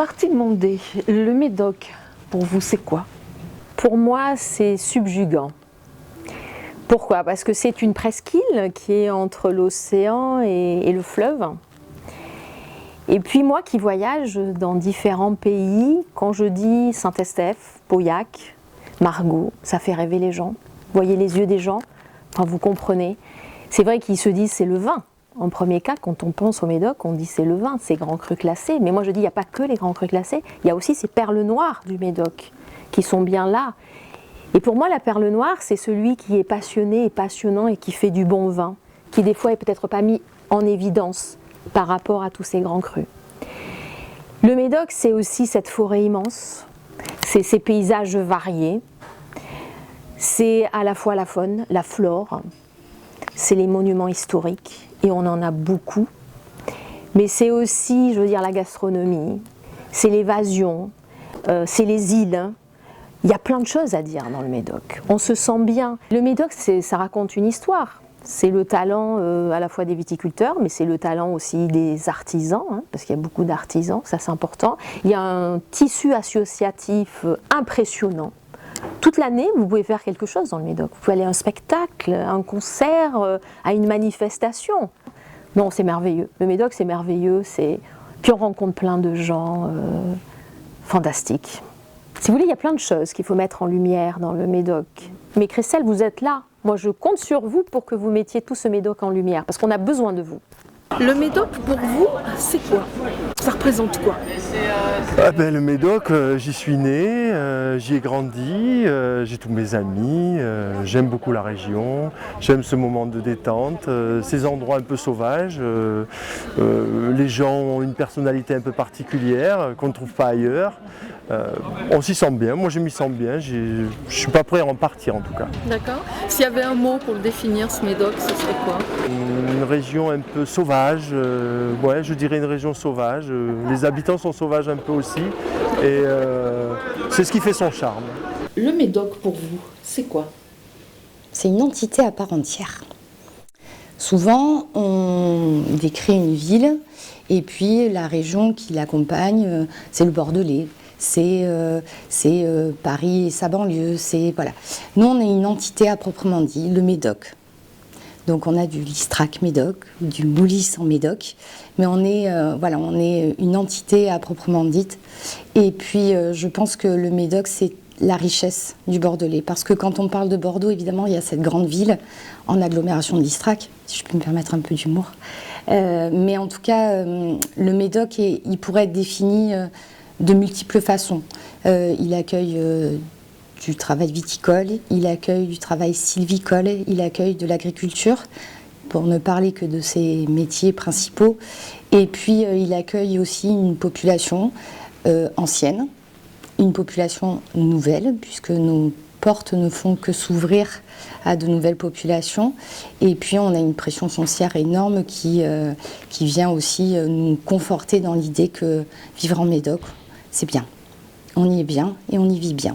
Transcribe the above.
Martine Mondé, le Médoc, pour vous, c'est quoi? Pour moi, c'est subjugant. Pourquoi? Parce que c'est une presqu'île qui est entre l'océan et le fleuve. Et puis moi qui voyage dans différents pays, quand je dis Saint-Estèphe, Pauillac, Margaux, ça fait rêver les gens. Vous voyez les yeux des gens, enfin, vous comprenez. C'est vrai qu'ils se disent c'est le vin. En premier cas, quand on pense au Médoc, on dit c'est le vin, c'est grands crus classés. Mais moi je dis il n'y a pas que les grands crus classés, il y a aussi ces perles noires du Médoc qui sont bien là. Et pour moi la perle noire, c'est celui qui est passionné et passionnant et qui fait du bon vin, qui des fois est peut-être pas mis en évidence par rapport à tous ces grands crus. Le Médoc, c'est aussi cette forêt immense, c'est ces paysages variés, c'est à la fois la faune, la flore, c'est les monuments historiques, et on en a beaucoup, mais c'est aussi, je veux dire, la gastronomie, c'est l'évasion, c'est les îles. Il y a plein de choses à dire dans le Médoc. On se sent bien. Le Médoc, ça raconte une histoire. C'est le talent à la fois des viticulteurs, mais c'est le talent aussi des artisans, hein, parce qu'il y a beaucoup d'artisans, ça c'est important. Il y a un tissu associatif impressionnant. Toute l'année, vous pouvez faire quelque chose dans le Médoc. Vous pouvez aller à un spectacle, à un concert, à une manifestation. Non, c'est merveilleux. Le Médoc, c'est merveilleux. Puis on rencontre plein de gens fantastiques. Si vous voulez, il y a plein de choses qu'il faut mettre en lumière dans le Médoc. Mais Christelle, vous êtes là. Moi, je compte sur vous pour que vous mettiez tout ce Médoc en lumière, parce qu'on a besoin de vous. Le Médoc, pour vous, c'est quoi? Ça représente quoi? Le Médoc, j'y suis né, j'y ai grandi, j'ai tous mes amis, j'aime beaucoup la région, j'aime ce moment de détente, ces endroits un peu sauvages, les gens ont une personnalité un peu particulière qu'on ne trouve pas ailleurs. On s'y sent bien, moi je m'y sens bien, je ne suis pas prêt à en partir en tout cas. D'accord. S'il y avait un mot pour le définir, ce Médoc, ce serait quoi? Une région un peu sauvage, ouais, je dirais une région sauvage. Les habitants sont sauvages un peu aussi, et c'est ce qui fait son charme. Le Médoc, pour vous, c'est quoi? C'est une entité à part entière. Souvent, on décrit une ville, et puis la région qui l'accompagne, c'est le Bordelais. C'est Paris et sa banlieue, voilà. Nous, on est une entité à proprement dit, le Médoc. Donc on a du Listrac Médoc, du Moulis en Médoc, mais on est une entité à proprement dite. Et puis je pense que le Médoc, c'est la richesse du Bordelais, parce que quand on parle de Bordeaux, évidemment, il y a cette grande ville en agglomération de Listrac, si je peux me permettre un peu d'humour. Mais en tout cas, le Médoc, il pourrait être défini de multiples façons. Il accueille du travail viticole, il accueille du travail sylvicole, il accueille de l'agriculture, pour ne parler que de ses métiers principaux. Et puis il accueille aussi une population ancienne, une population nouvelle, puisque nos portes ne font que s'ouvrir à de nouvelles populations. Et puis on a une pression foncière énorme qui vient aussi nous conforter dans l'idée que vivre en Médoc, c'est bien. On y est bien et on y vit bien.